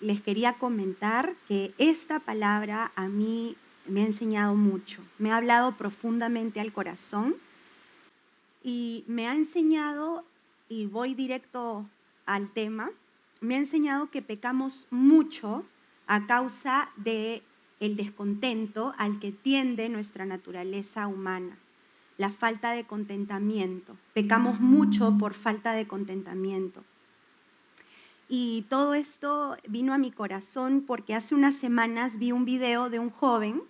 les quería comentar que esta palabra a mí me ha enseñado mucho, me ha hablado profundamente al corazón y me ha enseñado, y voy directo al tema, me ha enseñado que pecamos mucho a causa de el descontento al que tiende nuestra naturaleza humana, la falta de contentamiento. Pecamos mucho por falta de contentamiento. Y todo esto vino a mi corazón porque hace unas semanas vi un video de un joven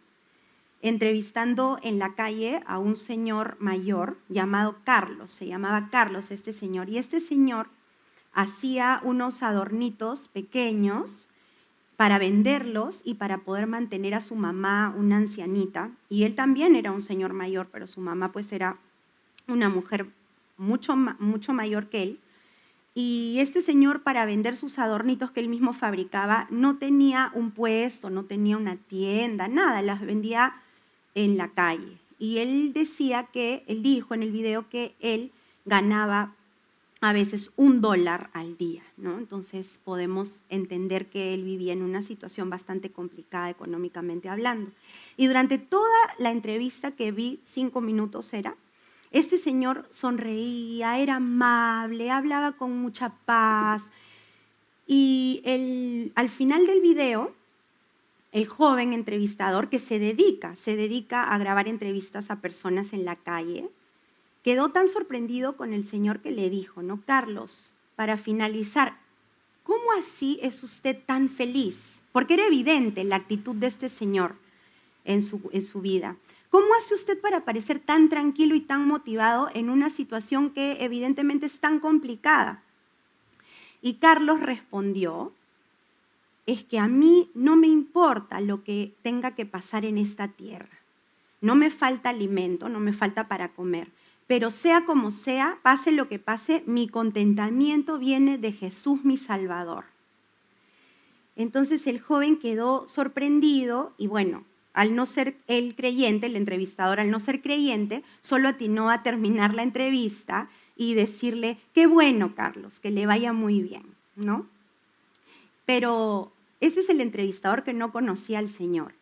entrevistando en la calle a un señor mayor llamado Carlos. Se llamaba Carlos este señor. Y este señor hacía unos adornitos pequeños para venderlos y para poder mantener a su mamá, una ancianita. Y él también era un señor mayor, pero su mamá pues era una mujer mucho mayor que él. Y este señor, para vender sus adornitos que él mismo fabricaba, no tenía un puesto, no tenía una tienda, nada, las vendía en la calle. Y él dijo en el video que él ganaba a veces $1 al día, ¿no? Entonces podemos entender que él vivía en una situación bastante complicada económicamente hablando. Y durante toda la entrevista que vi, 5 minutos era, este señor sonreía, era amable, hablaba con mucha paz. Y al final del video, el joven entrevistador que se dedica a grabar entrevistas a personas en la calle, quedó tan sorprendido con el señor que le dijo, ¿no? Carlos, para finalizar, ¿cómo así es usted tan feliz? Porque era evidente la actitud de este señor en su vida. ¿Cómo hace usted para parecer tan tranquilo y tan motivado en una situación que evidentemente es tan complicada? Y Carlos respondió, es que a mí no me importa lo que tenga que pasar en esta tierra. No me falta alimento, no me falta para comer. Pero sea como sea, pase lo que pase, mi contentamiento viene de Jesús mi Salvador. Entonces el joven quedó sorprendido y bueno, al no ser él creyente, el entrevistador al no ser creyente, solo atinó a terminar la entrevista y decirle, qué bueno, Carlos, que le vaya muy bien, ¿no? Pero ese es el entrevistador que no conocía al Señor.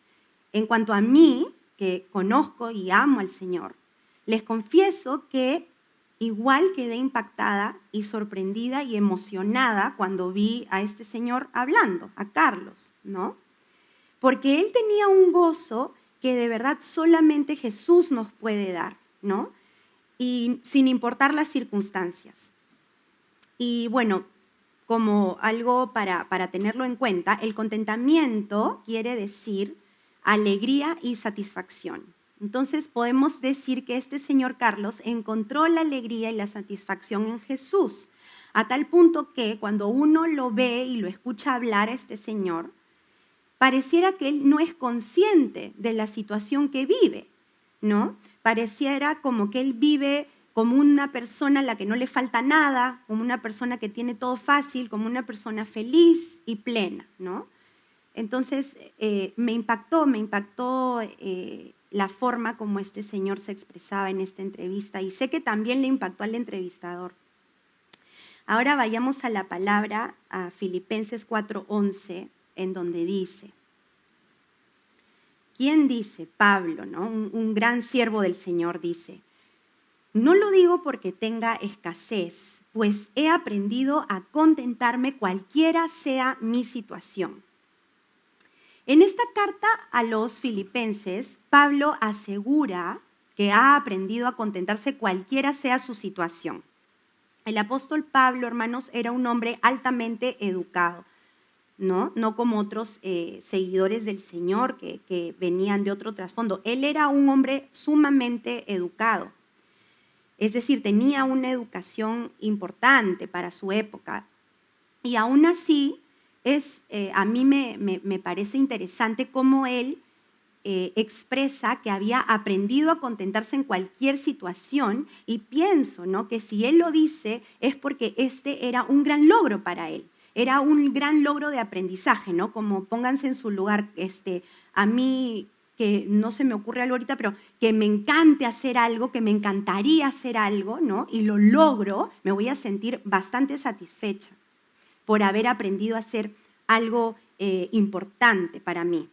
En cuanto a mí, que conozco y amo al Señor, les confieso que igual quedé impactada y sorprendida y emocionada cuando vi a este señor hablando, a Carlos, ¿no? Porque él tenía un gozo que de verdad solamente Jesús nos puede dar, ¿no? Y sin importar las circunstancias. Y bueno, como algo para tenerlo en cuenta, el contentamiento quiere decir alegría y satisfacción. Entonces podemos decir que este señor Carlos encontró la alegría y la satisfacción en Jesús, a tal punto que cuando uno lo ve y lo escucha hablar a este señor, pareciera que él no es consciente de la situación que vive, ¿no? Pareciera como que él vive como una persona a la que no le falta nada, como una persona que tiene todo fácil, como una persona feliz y plena, ¿no? Entonces, me impactó la forma como este señor se expresaba en esta entrevista y sé que también le impactó al entrevistador. Ahora vayamos a la palabra, a Filipenses 4:11, en donde dice, ¿quién dice? Pablo, ¿no? Un gran siervo del Señor dice, no lo digo porque tenga escasez, pues he aprendido a contentarme cualquiera sea mi situación. En esta carta a los filipenses, Pablo asegura que ha aprendido a contentarse cualquiera sea su situación. El apóstol Pablo, hermanos, era un hombre altamente educado, ¿no? No como otros seguidores del Señor que venían de otro trasfondo. Él era un hombre sumamente educado. Es decir, tenía una educación importante para su época. Y aún así, a mí me parece interesante cómo él expresa que había aprendido a contentarse en cualquier situación y pienso, ¿no?, que si él lo dice es porque este era un gran logro para él. Era un gran logro de aprendizaje, ¿no? Como pónganse en su lugar, a mí que no se me ocurre algo ahorita, pero que me encante hacer algo, que me encantaría hacer algo, ¿no? Y lo logro, me voy a sentir bastante satisfecha por haber aprendido a hacer algo importante para mí.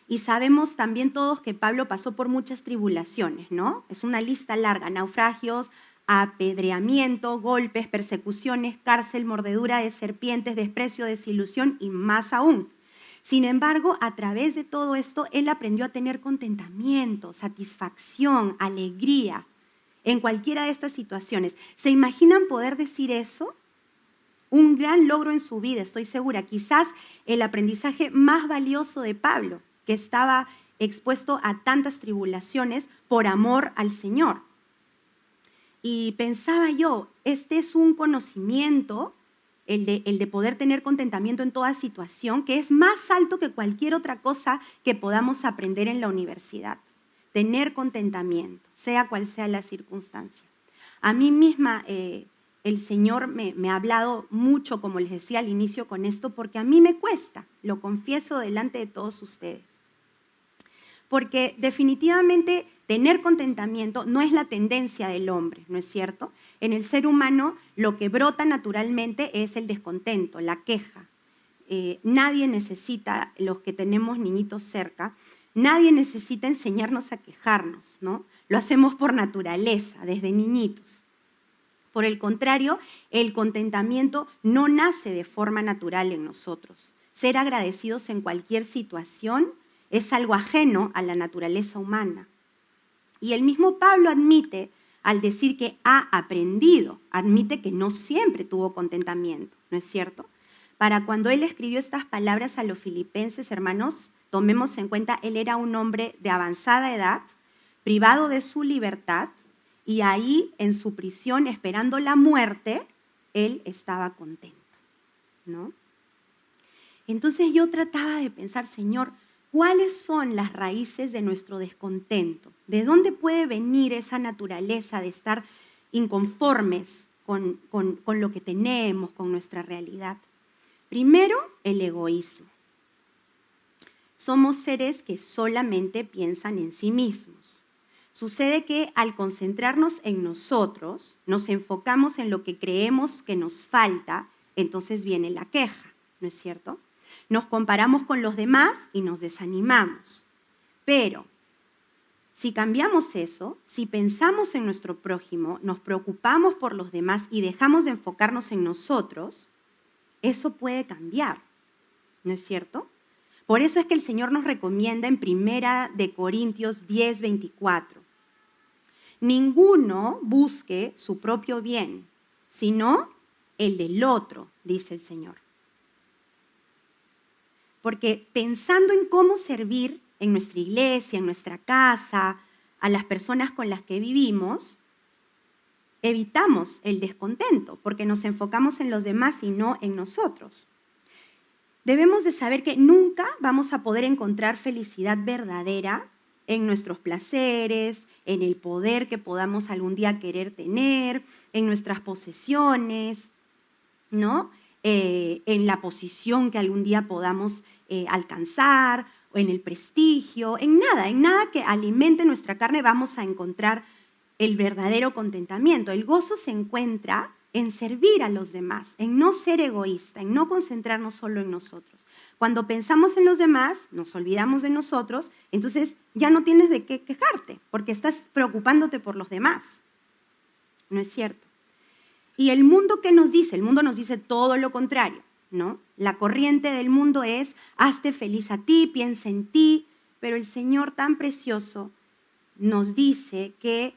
Y sabemos también todos que Pablo pasó por muchas tribulaciones, ¿no? Es una lista larga: naufragios, apedreamiento, golpes, persecuciones, cárcel, mordedura de serpientes, desprecio, desilusión y más aún. Sin embargo, a través de todo esto, él aprendió a tener contentamiento, satisfacción, alegría en cualquiera de estas situaciones. ¿Se imaginan poder decir eso? Un gran logro en su vida, estoy segura. Quizás el aprendizaje más valioso de Pablo, que estaba expuesto a tantas tribulaciones por amor al Señor. Y pensaba yo, este es un conocimiento, el de poder tener contentamiento en toda situación, que es más alto que cualquier otra cosa que podamos aprender en la universidad. Tener contentamiento, sea cual sea la circunstancia. A mí misma el Señor me ha hablado mucho, como les decía al inicio, con esto, porque a mí me cuesta, lo confieso delante de todos ustedes. Porque definitivamente tener contentamiento no es la tendencia del hombre, ¿no es cierto? En el ser humano lo que brota naturalmente es el descontento, la queja. Nadie necesita, los que tenemos niñitos cerca, nadie necesita enseñarnos a quejarnos, ¿no? Lo hacemos por naturaleza, desde niñitos. Por el contrario, el contentamiento no nace de forma natural en nosotros. Ser agradecidos en cualquier situación es algo ajeno a la naturaleza humana. Y el mismo Pablo admite, al decir que ha aprendido, admite que no siempre tuvo contentamiento, ¿no es cierto? Para cuando él escribió estas palabras a los filipenses, hermanos, tomemos en cuenta, él era un hombre de avanzada edad, privado de su libertad, y ahí en su prisión, esperando la muerte, él estaba contento, ¿no? Entonces yo trataba de pensar, Señor, ¿cuáles son las raíces de nuestro descontento? ¿De dónde puede venir esa naturaleza de estar inconformes con lo que tenemos, con nuestra realidad? Primero, el egoísmo. Somos seres que solamente piensan en sí mismos. Sucede que al concentrarnos en nosotros, nos enfocamos en lo que creemos que nos falta, entonces viene la queja, ¿no es cierto? Nos comparamos con los demás y nos desanimamos. Pero si cambiamos eso, si pensamos en nuestro prójimo, nos preocupamos por los demás y dejamos de enfocarnos en nosotros, eso puede cambiar, ¿no es cierto? Por eso es que el Señor nos recomienda en 1 Corintios 10:24. Ninguno busque su propio bien, sino el del otro, dice el Señor. Porque pensando en cómo servir en nuestra iglesia, en nuestra casa, a las personas con las que vivimos, evitamos el descontento, porque nos enfocamos en los demás y no en nosotros. Debemos de saber que nunca vamos a poder encontrar felicidad verdadera en nuestros placeres, en el poder que podamos algún día querer tener, en nuestras posesiones, ¿no? En la posición que algún día podamos alcanzar, o en el prestigio, en nada que alimente nuestra carne vamos a encontrar el verdadero contentamiento. El gozo se encuentra en servir a los demás, en no ser egoísta, en no concentrarnos solo en nosotros. Cuando pensamos en los demás, nos olvidamos de nosotros, entonces ya no tienes de qué quejarte, porque estás preocupándote por los demás. ¿No es cierto? Y el mundo, ¿qué nos dice? El mundo nos dice todo lo contrario, ¿no? La corriente del mundo es, hazte feliz a ti, piensa en ti, pero el Señor tan precioso nos dice que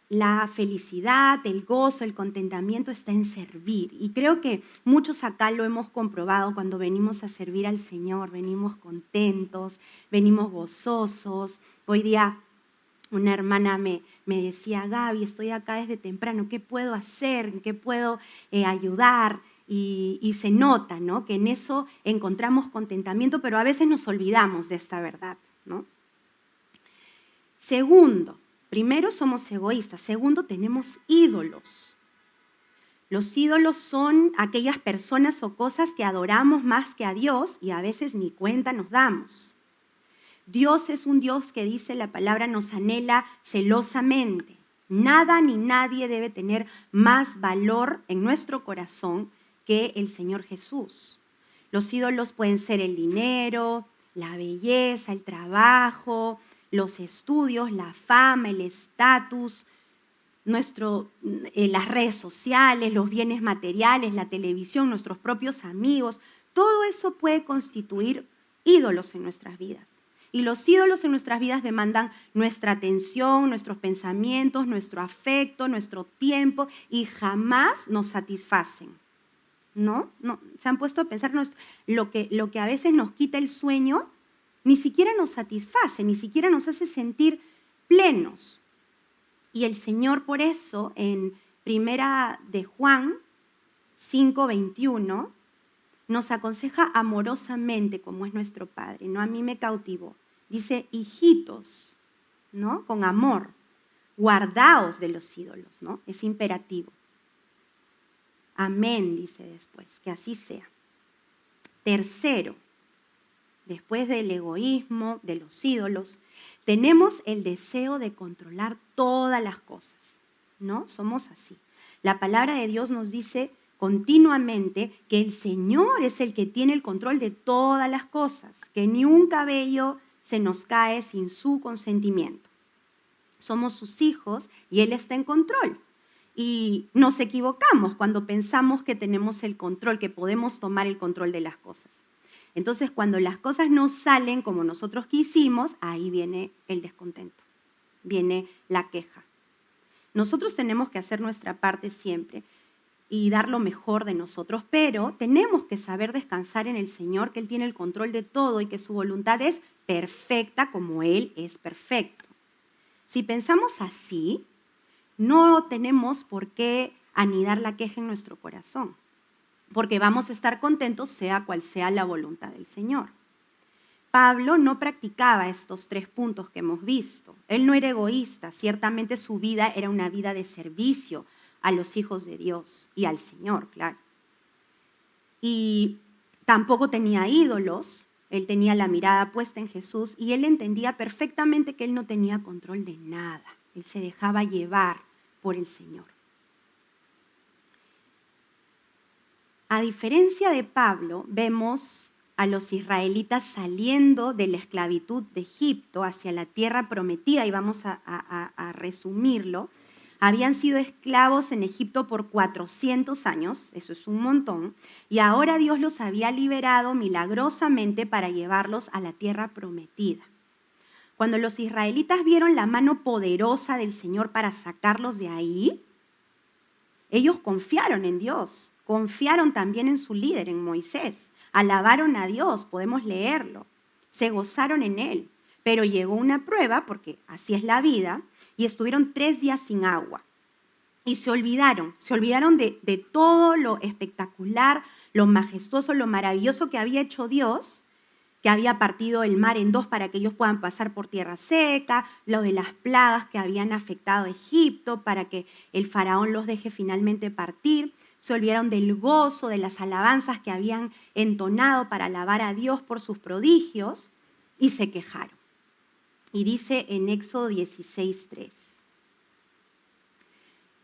la felicidad, el gozo, el contentamiento está en servir. Y creo que muchos acá lo hemos comprobado cuando venimos a servir al Señor, venimos contentos, venimos gozosos. Hoy día una hermana me decía, Gaby, estoy acá desde temprano, ¿qué puedo hacer? ¿En qué puedo ayudar? Y se nota, ¿no? Que en eso encontramos contentamiento, pero a veces nos olvidamos de esta verdad, ¿no? Segundo, primero somos egoístas. Segundo, tenemos ídolos. Los ídolos son aquellas personas o cosas que adoramos más que a Dios y a veces ni cuenta nos damos. Dios es un Dios que, dice la palabra, nos anhela celosamente. Nada ni nadie debe tener más valor en nuestro corazón que el Señor Jesús. Los ídolos pueden ser el dinero, la belleza, el trabajo, los estudios, la fama, el estatus, las redes sociales, los bienes materiales, la televisión, nuestros propios amigos. Todo eso puede constituir ídolos en nuestras vidas. Y los ídolos en nuestras vidas demandan nuestra atención, nuestros pensamientos, nuestro afecto, nuestro tiempo y jamás nos satisfacen. ¿No? Se han puesto a pensar lo que a veces nos quita el sueño, ni siquiera nos satisface, ni siquiera nos hace sentir plenos. Y el Señor por eso en Primera de Juan 5:21 nos aconseja amorosamente como es nuestro Padre, ¿no? A mí me cautivó. Dice, hijitos, ¿no? Con amor, guardaos de los ídolos, ¿no? Es imperativo. Amén, dice después, que así sea. Tercero, después del egoísmo, de los ídolos, tenemos el deseo de controlar todas las cosas, ¿no? Somos así. La palabra de Dios nos dice continuamente que el Señor es el que tiene el control de todas las cosas, que ni un cabello se nos cae sin su consentimiento. Somos sus hijos y Él está en control. Y nos equivocamos cuando pensamos que tenemos el control, que podemos tomar el control de las cosas. Entonces, cuando las cosas no salen como nosotros quisimos, ahí viene el descontento, viene la queja. Nosotros tenemos que hacer nuestra parte siempre y dar lo mejor de nosotros, pero tenemos que saber descansar en el Señor, que Él tiene el control de todo y que su voluntad es perfecta como Él es perfecto. Si pensamos así, no tenemos por qué anidar la queja en nuestro corazón, porque vamos a estar contentos sea cual sea la voluntad del Señor. Pablo no practicaba estos 3 puntos que hemos visto. Él no era egoísta, ciertamente su vida era una vida de servicio a los hijos de Dios y al Señor, claro. Y tampoco tenía ídolos, él tenía la mirada puesta en Jesús y él entendía perfectamente que él no tenía control de nada. Él se dejaba llevar por el Señor. A diferencia de Pablo, vemos a los israelitas saliendo de la esclavitud de Egipto hacia la tierra prometida, y vamos a resumirlo. Habían sido esclavos en Egipto por 400 años, eso es un montón, y ahora Dios los había liberado milagrosamente para llevarlos a la tierra prometida. Cuando los israelitas vieron la mano poderosa del Señor para sacarlos de ahí, ellos confiaron en Dios, confiaron también en su líder, en Moisés, alabaron a Dios, podemos leerlo, se gozaron en Él, pero llegó una prueba, porque así es la vida, y estuvieron 3 días sin agua. Y se olvidaron de todo lo espectacular, lo majestuoso, lo maravilloso que había hecho Dios, que había partido el mar en 2 para que ellos puedan pasar por tierra seca, lo de las plagas que habían afectado a Egipto para que el faraón los deje finalmente partir. Se olvidaron del gozo, de las alabanzas que habían entonado para alabar a Dios por sus prodigios y se quejaron. Y dice en Éxodo 16:3.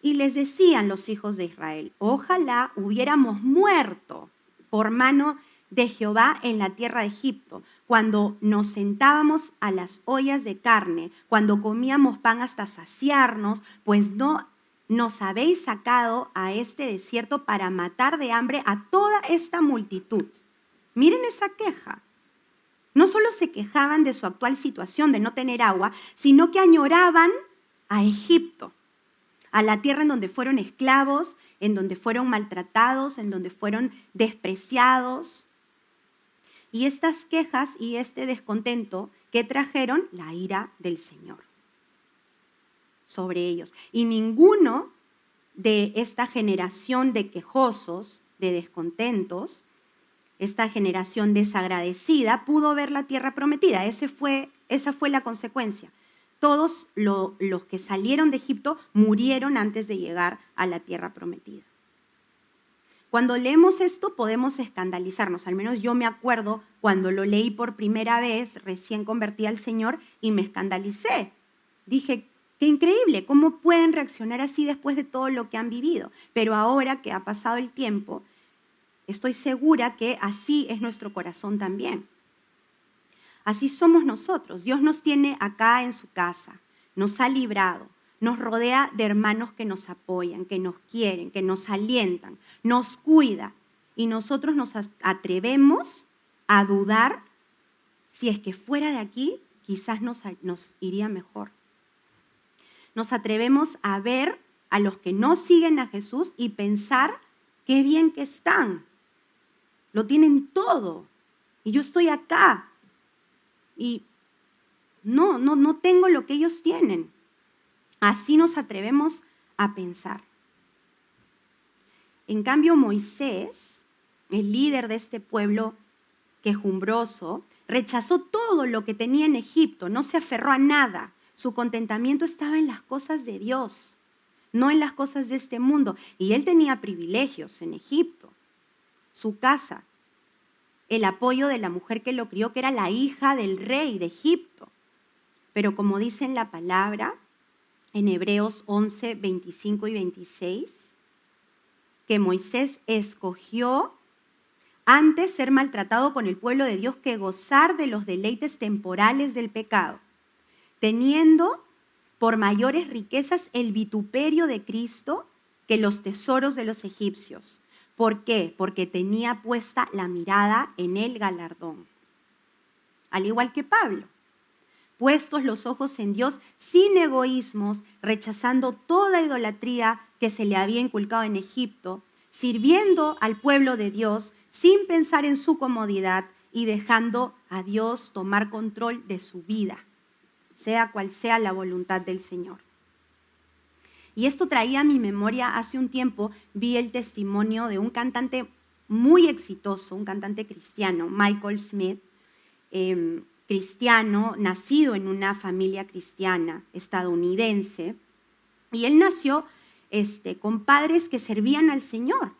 Y les decían los hijos de Israel, ojalá hubiéramos muerto por mano de Jehová en la tierra de Egipto, cuando nos sentábamos a las ollas de carne, cuando comíamos pan hasta saciarnos, pues no nos habéis sacado a este desierto para matar de hambre a toda esta multitud. Miren esa queja. No solo se quejaban de su actual situación de no tener agua, sino que añoraban a Egipto, a la tierra en donde fueron esclavos, en donde fueron maltratados, en donde fueron despreciados. Y estas quejas y este descontento que trajeron la ira del Señor sobre ellos. Y ninguno de esta generación de quejosos, de descontentos, esta generación desagradecida, pudo ver la tierra prometida. Esa fue la consecuencia. Todos los que salieron de Egipto murieron antes de llegar a la tierra prometida. Cuando leemos esto podemos escandalizarnos, al menos yo me acuerdo cuando lo leí por primera vez, recién convertí al Señor y me escandalicé. Dije, qué increíble, ¿cómo pueden reaccionar así después de todo lo que han vivido? Pero ahora que ha pasado el tiempo, Estoy segura que así es nuestro corazón también. Así somos nosotros. Dios nos tiene acá en su casa, nos ha librado, nos rodea de hermanos que nos apoyan, que nos quieren, que nos alientan, nos cuida. Y nosotros nos atrevemos a dudar si es que fuera de aquí quizás nos iría mejor. Nos atrevemos a ver a los que no siguen a Jesús y pensar qué bien que están. Lo tienen todo. Y yo estoy acá. Y no tengo lo que ellos tienen. Así nos atrevemos a pensar. En cambio, Moisés, el líder de este pueblo quejumbroso, rechazó todo lo que tenía en Egipto, no se aferró a nada. Su contentamiento estaba en las cosas de Dios, no en las cosas de este mundo. Y él tenía privilegios en Egipto, su casa, el apoyo de la mujer que lo crió, que era la hija del rey de Egipto. Pero como dice en la palabra, en Hebreos 11, 25 y 26, que Moisés escogió antes ser maltratado con el pueblo de Dios que gozar de los deleites temporales del pecado, teniendo por mayores riquezas el vituperio de Cristo que los tesoros de los egipcios. ¿Por qué? Porque tenía puesta la mirada en el galardón. Al igual que Pablo, puestos los ojos en Dios sin egoísmos, rechazando toda idolatría que se le había inculcado en Egipto, sirviendo al pueblo de Dios sin pensar en su comodidad y dejando a Dios tomar control de su vida, sea cual sea la voluntad del Señor. Y esto traía a mi memoria, hace un tiempo vi el testimonio de un cantante muy exitoso, un cantante cristiano, Michael Smith, cristiano, nacido en una familia cristiana estadounidense, y él nació con padres que servían al Señor.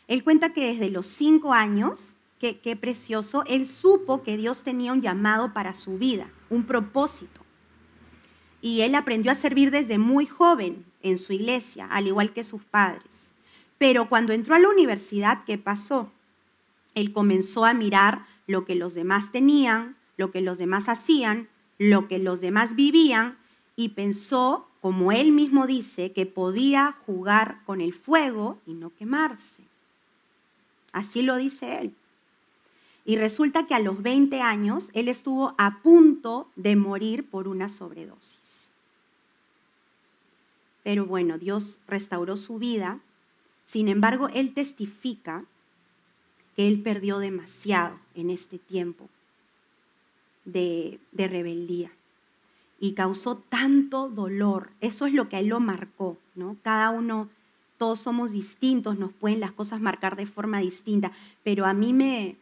Él cuenta que desde los 5 años, qué precioso, él supo que Dios tenía un llamado para su vida, un propósito. Y él aprendió a servir desde muy joven en su iglesia, al igual que sus padres. Pero cuando entró a la universidad, ¿qué pasó? Él comenzó a mirar lo que los demás tenían, lo que los demás hacían, lo que los demás vivían, y pensó, como él mismo dice, que podía jugar con el fuego y no quemarse. Así lo dice él. Y resulta que a los 20 años él estuvo a punto de morir por una sobredosis. Pero bueno, Dios restauró su vida. Sin embargo, él testifica que él perdió demasiado en este tiempo de rebeldía y causó tanto dolor. Eso es lo que a él lo marcó, ¿no? Cada uno, todos somos distintos, nos pueden las cosas marcar de forma distinta, pero a mí me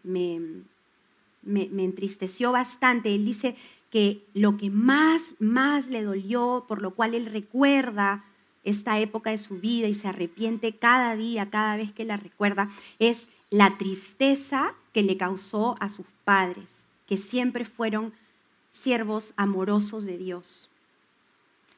entristeció bastante. Él dice que lo que más le dolió, por lo cual él recuerda esta época de su vida y se arrepiente cada día, cada vez que la recuerda, es la tristeza que le causó a sus padres, que siempre fueron siervos amorosos de Dios.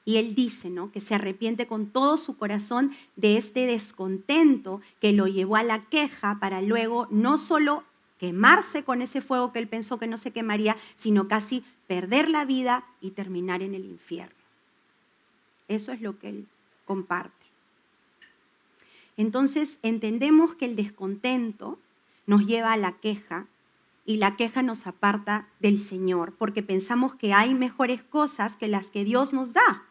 Y él dice, ¿no?, que se arrepiente con todo su corazón de este descontento que lo llevó a la queja para luego no solo quemarse con ese fuego que él pensó que no se quemaría, sino casi perder la vida y terminar en el infierno. Eso es lo que él comparte. Entonces entendemos que el descontento nos lleva a la queja y la queja nos aparta del Señor porque pensamos que hay mejores cosas que las que Dios nos da.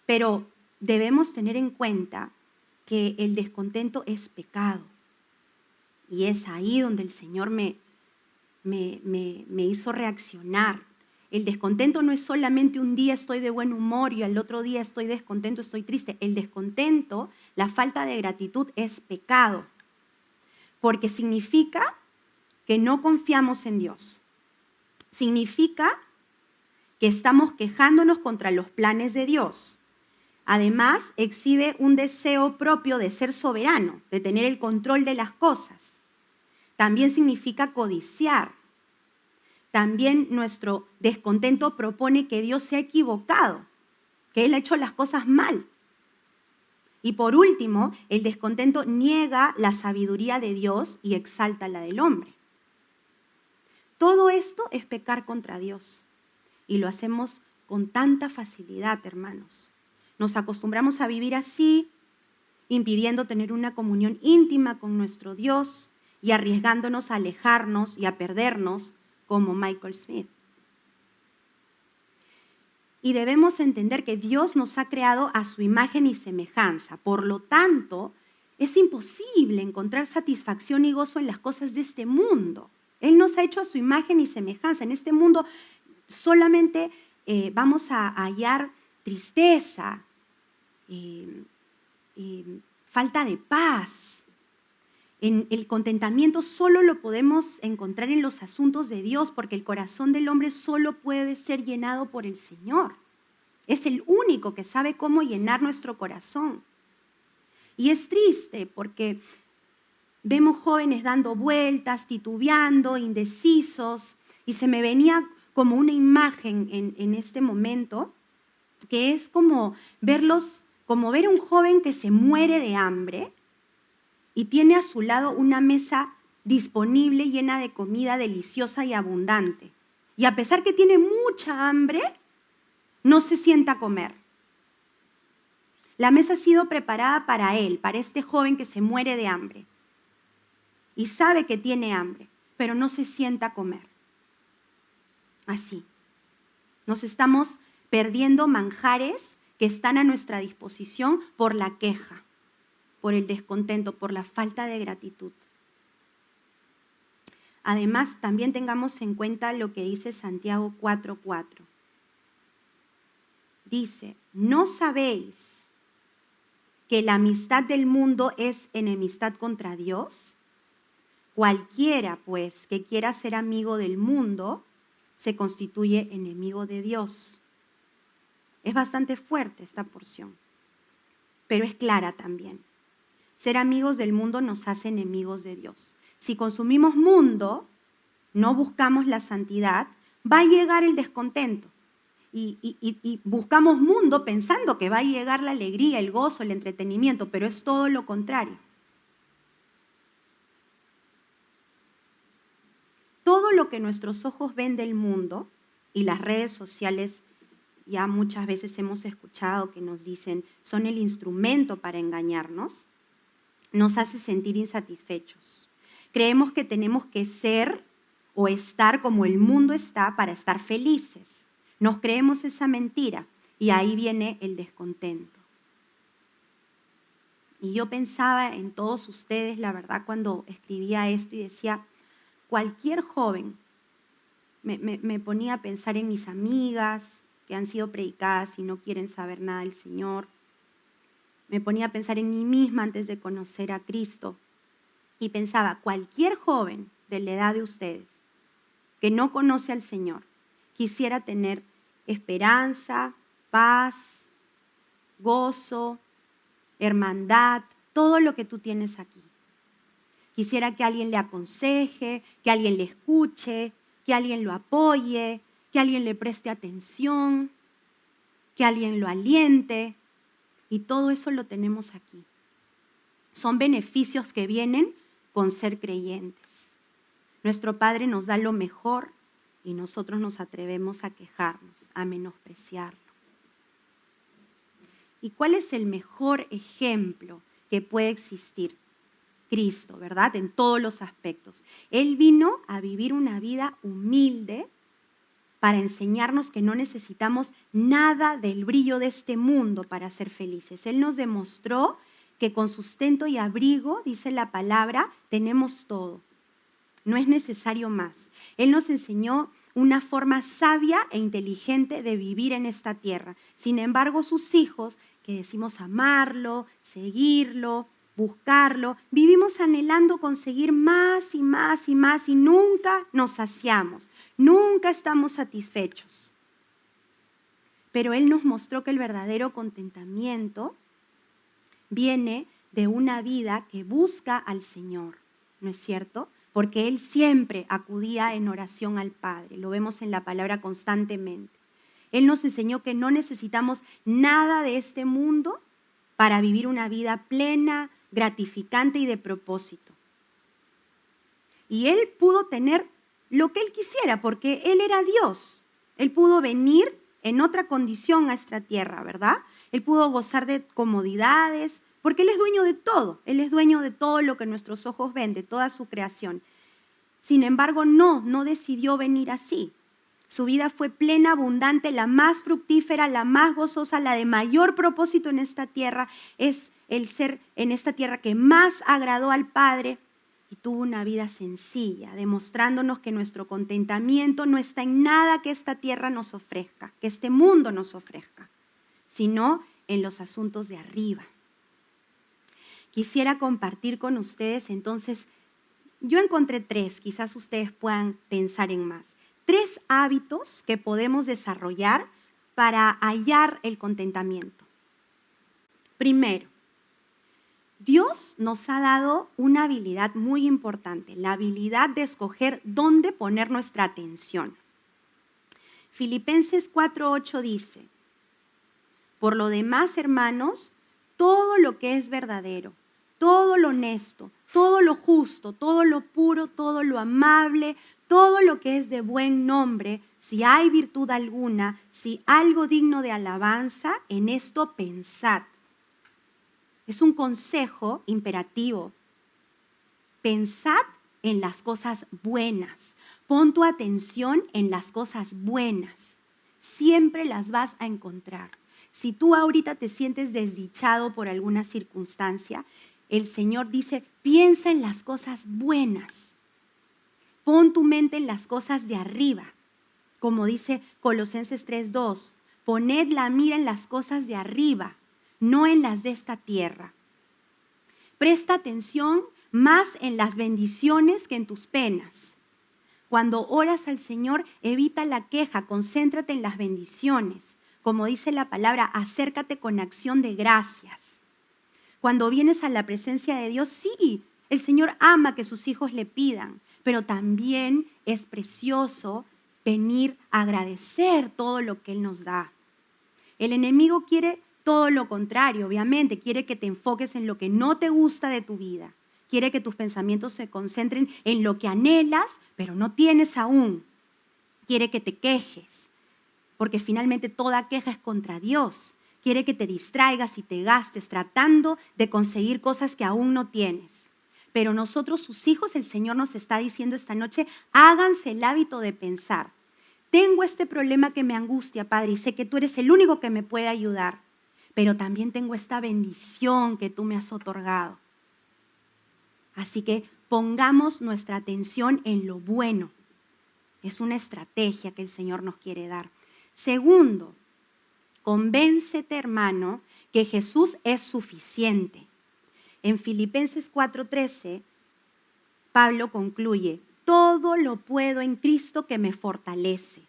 Pero debemos tener en cuenta que el descontento es pecado. Y es ahí donde el Señor me hizo reaccionar. El descontento no es solamente un día estoy de buen humor y al otro día estoy descontento, estoy triste. El descontento, la falta de gratitud es pecado, porque significa que no confiamos en Dios. Significa que estamos quejándonos contra los planes de Dios. Además, exhibe un deseo propio de ser soberano, de tener el control de las cosas. También significa codiciar. También nuestro descontento propone que Dios se ha equivocado, que Él ha hecho las cosas mal. Y por último, el descontento niega la sabiduría de Dios y exalta la del hombre. Todo esto es pecar contra Dios y lo hacemos con tanta facilidad, hermanos. Nos acostumbramos a vivir así, impidiendo tener una comunión íntima con nuestro Dios y arriesgándonos a alejarnos y a perdernos como Michael Smith. Y debemos entender que Dios nos ha creado a su imagen y semejanza. Por lo tanto, es imposible encontrar satisfacción y gozo en las cosas de este mundo. Él nos ha hecho a su imagen y semejanza. En este mundo solamente vamos a hallar tristeza, falta de paz. El contentamiento solo lo podemos encontrar en los asuntos de Dios, porque el corazón del hombre solo puede ser llenado por el Señor. Es el único que sabe cómo llenar nuestro corazón. Y es triste porque vemos jóvenes dando vueltas, titubeando, indecisos, y se me venía como una imagen en este momento, que es como verlos, como ver a un joven que se muere de hambre y tiene a su lado una mesa disponible llena de comida deliciosa y abundante. Y a pesar que tiene mucha hambre, no se sienta a comer. La mesa ha sido preparada para él, para este joven que se muere de hambre. Y sabe que tiene hambre, pero no se sienta a comer. Así. Nos estamos perdiendo manjares que están a nuestra disposición por la queja, por el descontento, por la falta de gratitud. Además, también tengamos en cuenta lo que dice Santiago 4:4. Dice, ¿no sabéis que la amistad del mundo es enemistad contra Dios? Cualquiera, pues, que quiera ser amigo del mundo, se constituye enemigo de Dios. Es bastante fuerte esta porción, pero es clara también. Ser amigos del mundo nos hace enemigos de Dios. Si consumimos mundo, no buscamos la santidad, va a llegar el descontento. Y buscamos mundo pensando que va a llegar la alegría, el gozo, el entretenimiento, pero es todo lo contrario. Todo lo que nuestros ojos ven del mundo, y las redes sociales ya muchas veces hemos escuchado que nos dicen son el instrumento para engañarnos, nos hace sentir insatisfechos. Creemos que tenemos que ser o estar como el mundo está para estar felices. Nos creemos esa mentira y ahí viene el descontento. Y yo pensaba en todos ustedes, la verdad, cuando escribía esto y decía, cualquier joven, me ponía a pensar en mis amigas que han sido predicadas y no quieren saber nada del Señor. Me ponía a pensar en mí misma antes de conocer a Cristo. Y pensaba, cualquier joven de la edad de ustedes que no conoce al Señor, quisiera tener esperanza, paz, gozo, hermandad, todo lo que tú tienes aquí. Quisiera que alguien le aconseje, que alguien le escuche, que alguien lo apoye, que alguien le preste atención, que alguien lo aliente. Y todo eso lo tenemos aquí. Son beneficios que vienen con ser creyentes. Nuestro Padre nos da lo mejor y nosotros nos atrevemos a quejarnos, a menospreciarlo. ¿Y cuál es el mejor ejemplo que puede existir? Cristo, ¿verdad? En todos los aspectos. Él vino a vivir una vida humilde para enseñarnos que no necesitamos nada del brillo de este mundo para ser felices. Él nos demostró que con sustento y abrigo, dice la palabra, tenemos todo. No es necesario más. Él nos enseñó una forma sabia e inteligente de vivir en esta tierra. Sin embargo, sus hijos, que decimos amarlo, seguirlo, buscarlo, vivimos anhelando conseguir más y más y más y nunca nos saciamos, nunca estamos satisfechos. Pero Él nos mostró que el verdadero contentamiento viene de una vida que busca al Señor, ¿no es cierto? Porque Él siempre acudía en oración al Padre, lo vemos en la palabra constantemente. Él nos enseñó que no necesitamos nada de este mundo para vivir una vida plena, gratificante y de propósito. Y él pudo tener lo que él quisiera, porque él era Dios. Él pudo venir en otra condición a esta tierra, ¿verdad? Él pudo gozar de comodidades, porque él es dueño de todo. Él es dueño de todo lo que nuestros ojos ven, de toda su creación. Sin embargo, no decidió venir así. Su vida fue plena, abundante, la más fructífera, la más gozosa, la de mayor propósito en esta tierra. Es el ser en esta tierra que más agradó al Padre y tuvo una vida sencilla, demostrándonos que nuestro contentamiento no está en nada que esta tierra nos ofrezca, que este mundo nos ofrezca, sino en los asuntos de arriba. Quisiera compartir con ustedes entonces, yo encontré 3, quizás ustedes puedan pensar en más. 3 hábitos que podemos desarrollar para hallar el contentamiento. Primero, Dios nos ha dado una habilidad muy importante, la habilidad de escoger dónde poner nuestra atención. Filipenses 4:8 dice, por lo demás, hermanos, todo lo que es verdadero, todo lo honesto, todo lo justo, todo lo puro, todo lo amable, todo lo que es de buen nombre, si hay virtud alguna, si algo digno de alabanza, en esto pensad. Es un consejo imperativo. Pensad en las cosas buenas. Pon tu atención en las cosas buenas. Siempre las vas a encontrar. Si tú ahorita te sientes desdichado por alguna circunstancia, el Señor dice, piensa en las cosas buenas. Pon tu mente en las cosas de arriba. Como dice Colosenses 3:2, poned la mira en las cosas de arriba, no en las de esta tierra. Presta atención más en las bendiciones que en tus penas. Cuando oras al Señor, evita la queja, concéntrate en las bendiciones. Como dice la palabra, acércate con acción de gracias. Cuando vienes a la presencia de Dios, sí, el Señor ama que sus hijos le pidan, pero también es precioso venir a agradecer todo lo que Él nos da. El enemigo quiere todo lo contrario, obviamente, quiere que te enfoques en lo que no te gusta de tu vida. Quiere que tus pensamientos se concentren en lo que anhelas, pero no tienes aún. Quiere que te quejes, porque finalmente toda queja es contra Dios. Quiere que te distraigas y te gastes tratando de conseguir cosas que aún no tienes. Pero nosotros, sus hijos, el Señor nos está diciendo esta noche, háganse el hábito de pensar. Tengo este problema que me angustia, Padre, y sé que tú eres el único que me puede ayudar. Pero también tengo esta bendición que tú me has otorgado. Así que pongamos nuestra atención en lo bueno. Es una estrategia que el Señor nos quiere dar. Segundo, convéncete, hermano, que Jesús es suficiente. En Filipenses 4:13, Pablo concluye, todo lo puedo en Cristo que me fortalece.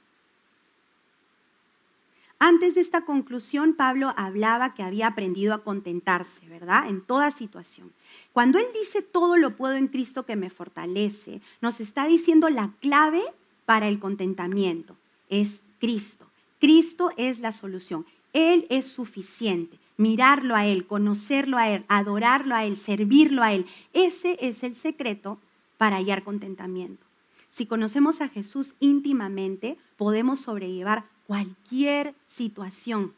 Antes de esta conclusión, Pablo hablaba que había aprendido a contentarse, ¿verdad? En toda situación. Cuando él dice todo lo puedo en Cristo que me fortalece, nos está diciendo la clave para el contentamiento. Es Cristo. Cristo es la solución. Él es suficiente. Mirarlo a Él, conocerlo a Él, adorarlo a Él, servirlo a Él. Ese es el secreto para hallar contentamiento. Si conocemos a Jesús íntimamente, podemos sobrellevar cualquier situación,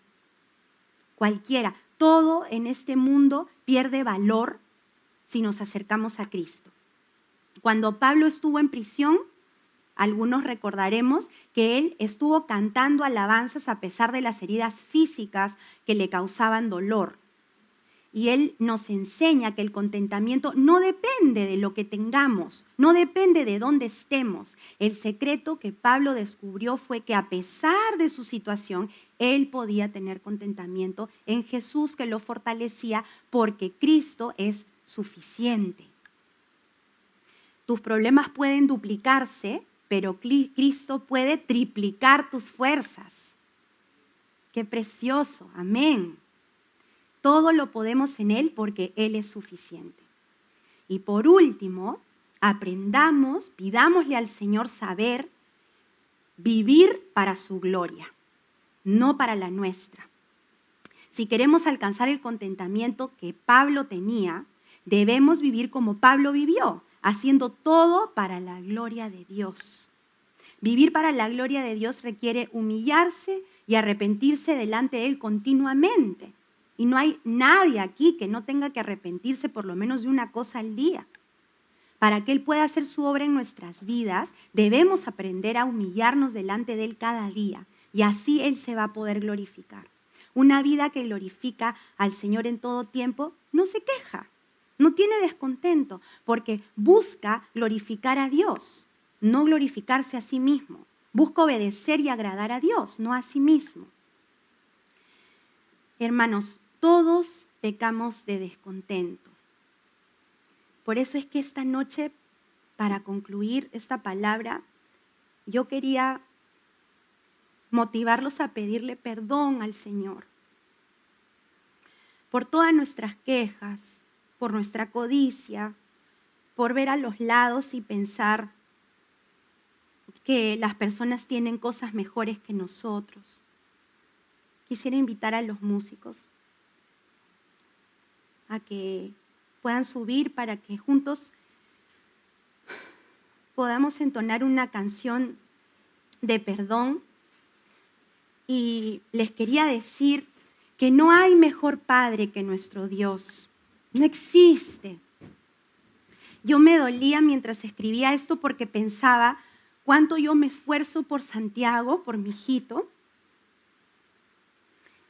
cualquiera. Todo en este mundo pierde valor si nos acercamos a Cristo. Cuando Pablo estuvo en prisión, algunos recordaremos que él estuvo cantando alabanzas a pesar de las heridas físicas que le causaban dolor. Y él nos enseña que el contentamiento no depende de lo que tengamos, no depende de dónde estemos. El secreto que Pablo descubrió fue que a pesar de su situación, él podía tener contentamiento en Jesús que lo fortalecía porque Cristo es suficiente. Tus problemas pueden duplicarse, pero Cristo puede triplicar tus fuerzas. ¡Qué precioso! Amén. Todo lo podemos en Él porque Él es suficiente. Y por último, aprendamos, pidámosle al Señor saber vivir para su gloria, no para la nuestra. Si queremos alcanzar el contentamiento que Pablo tenía, debemos vivir como Pablo vivió, haciendo todo para la gloria de Dios. Vivir para la gloria de Dios requiere humillarse y arrepentirse delante de Él continuamente. Y no hay nadie aquí que no tenga que arrepentirse por lo menos de una cosa al día. Para que Él pueda hacer su obra en nuestras vidas, debemos aprender a humillarnos delante de Él cada día. Y así Él se va a poder glorificar. Una vida que glorifica al Señor en todo tiempo no se queja, no tiene descontento, porque busca glorificar a Dios, no glorificarse a sí mismo. Busca obedecer y agradar a Dios, no a sí mismo. Hermanos, todos pecamos de descontento. Por eso es que esta noche, para concluir esta palabra, yo quería motivarlos a pedirle perdón al Señor por todas nuestras quejas, por nuestra codicia, por ver a los lados y pensar que las personas tienen cosas mejores que nosotros. Quisiera invitar a los músicos a que puedan subir para que juntos podamos entonar una canción de perdón. Y les quería decir que no hay mejor Padre que nuestro Dios. No existe. Yo me dolía mientras escribía esto porque pensaba cuánto yo me esfuerzo por Santiago, por mi hijito.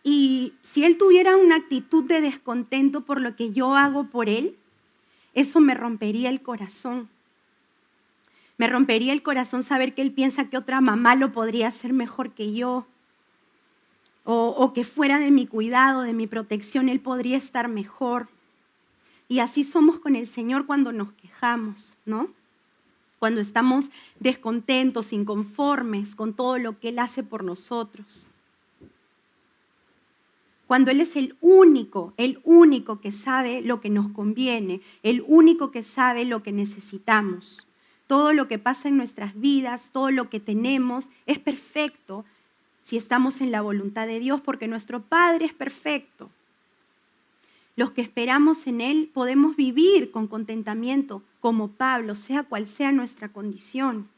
Y si él tuviera una actitud de descontento por lo que yo hago por él, eso me rompería el corazón. Me rompería el corazón saber que él piensa que otra mamá lo podría hacer mejor que yo. O que fuera de mi cuidado, de mi protección, él podría estar mejor. Y así somos con el Señor cuando nos quejamos, ¿no? Cuando estamos descontentos, inconformes con todo lo que Él hace por nosotros. Cuando Él es el único que sabe lo que nos conviene, el único que sabe lo que necesitamos. Todo lo que pasa en nuestras vidas, todo lo que tenemos, es perfecto si estamos en la voluntad de Dios, porque nuestro Padre es perfecto. Los que esperamos en Él podemos vivir con contentamiento, como Pablo, sea cual sea nuestra condición.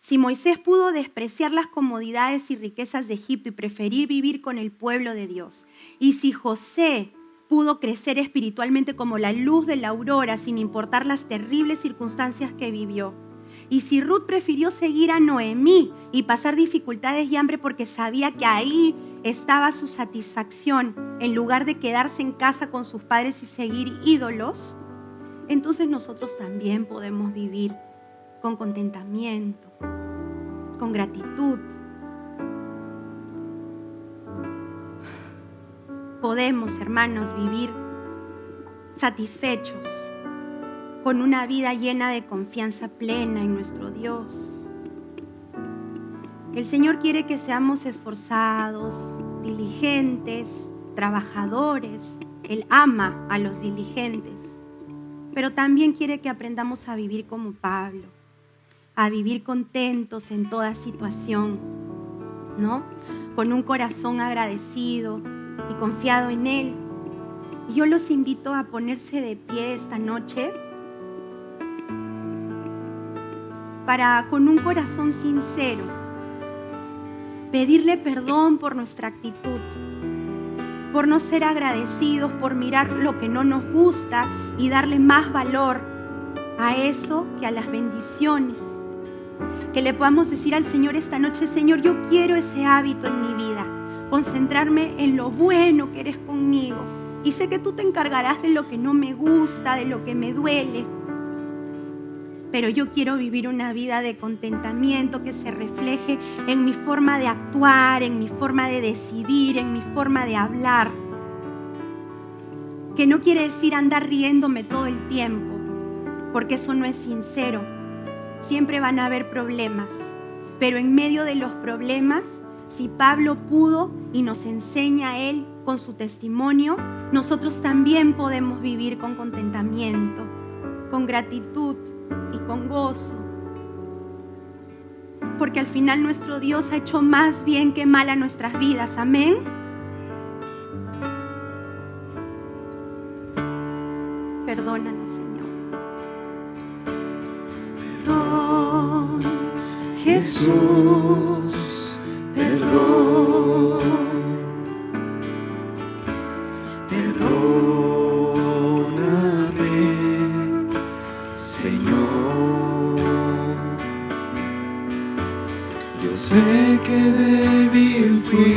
Si Moisés pudo despreciar las comodidades y riquezas de Egipto y preferir vivir con el pueblo de Dios, y si José pudo crecer espiritualmente como la luz de la aurora sin importar las terribles circunstancias que vivió, y si Ruth prefirió seguir a Noemí y pasar dificultades y hambre porque sabía que ahí estaba su satisfacción, en lugar de quedarse en casa con sus padres y seguir ídolos, entonces nosotros también podemos vivir con contentamiento, con gratitud. Podemos, hermanos, vivir satisfechos, con una vida llena de confianza plena en nuestro Dios. El Señor quiere que seamos esforzados, diligentes, trabajadores. Él ama a los diligentes, pero también quiere que aprendamos a vivir como Pablo, a vivir contentos en toda situación, ¿no? Con un corazón agradecido y confiado en Él. Y yo los invito a ponerse de pie esta noche para, con un corazón sincero, pedirle perdón por nuestra actitud, por no ser agradecidos, por mirar lo que no nos gusta y darle más valor a eso que a las bendiciones. Que le podamos decir al Señor esta noche: Señor, yo quiero ese hábito en mi vida, concentrarme en lo bueno que eres conmigo. Y sé que tú te encargarás de lo que no me gusta, de lo que me duele. Pero yo quiero vivir una vida de contentamiento que se refleje en mi forma de actuar, en mi forma de decidir, en mi forma de hablar. Que no quiere decir andar riéndome todo el tiempo, porque eso no es sincero. Siempre van a haber problemas, pero en medio de los problemas, si Pablo pudo y nos enseña a él con su testimonio, nosotros también podemos vivir con contentamiento, con gratitud y con gozo. Porque al final nuestro Dios ha hecho más bien que mal a nuestras vidas. Amén. Perdónanos, Señor. Perdón, Jesús, perdón, perdóname, Señor. Yo sé que débil fui,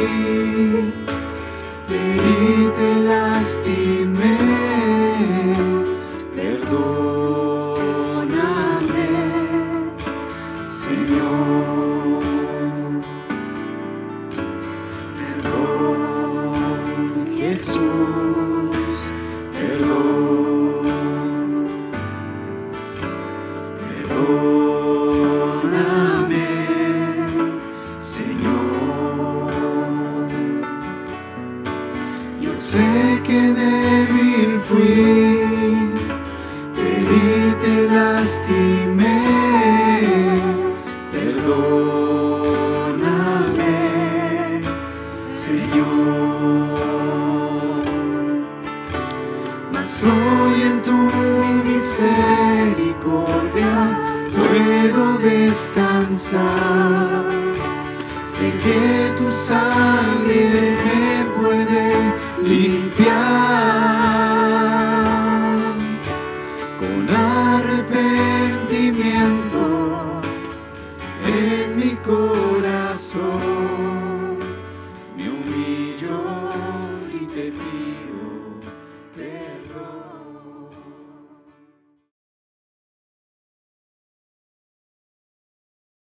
te herí, te lastimé, perdóname, Señor. Perdón, Jesús, perdón, perdóname, Señor. Yo sé que débil fui, te herí, te lastimé, perdóname, Señor. Mas hoy en tu misericordia puedo descansar. Sé que tu sangre me